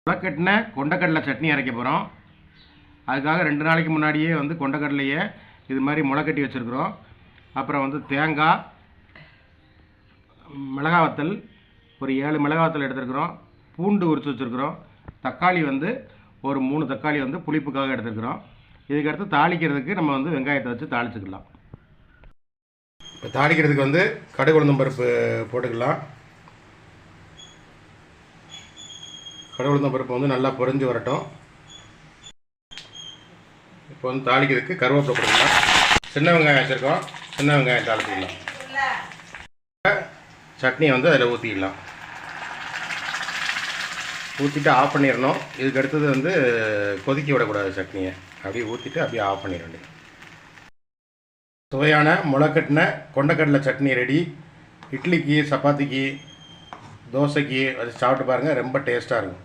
முளைக்கட்டின கொண்டக்கடலை சட்னி அரைக்க போகிறோம். அதுக்காக 2 நாளைக்கு முன்னாடியே கொண்டக்கடலையை இது மாதிரி முளைக்கட்டி வச்சுருக்குறோம். அப்புறம் தேங்காய், மிளகாய் வத்தல், ஒரு 7 மிளகாய் வத்தல் எடுத்துருக்குறோம். பூண்டு உரித்து வச்சுருக்குறோம். தக்காளி ஒரு 3 தக்காளி புளிப்புக்காக எடுத்துருக்குறோம். இதுக்கடுத்து தாளிக்கிறதுக்கு நம்ம வெங்காயத்தை வச்சு தாளிச்சுக்கலாம். இப்போ தாளிக்கிறதுக்கு கடுகு உளுந்தம் பருப்பு போட்டுக்கலாம். கடுகு உளுந்தம் பருப்பு நல்லா பொரிஞ்சு வரட்டும். இப்போ தாளிக்கிறதுக்கு கருவேப்பிலை போட்டுக்கலாம். சின்ன வெங்காயம் வச்சுருக்கோம். சின்ன வெங்காயம் தாளிச்சிக்கலாம். சட்னி அதில் ஊற்றிக்கலாம். ஊற்றிட்டு ஆஃப் பண்ணிடணும். இதுக்கு அடுத்தது கொதிக்க விடக்கூடாது. சட்னியை அப்படியே ஊற்றிட்டு அப்படியே ஆஃப் பண்ணிட வேண்டியது. சுவையான முளைக்கட்டின கொண்டக்கடலை சட்னி ரெடி. இட்லிக்கு, சப்பாத்திக்கு, தோசைக்கு அது சாப்பிட்டு பாருங்கள். ரொம்ப டேஸ்ட்டாக இருக்கும்.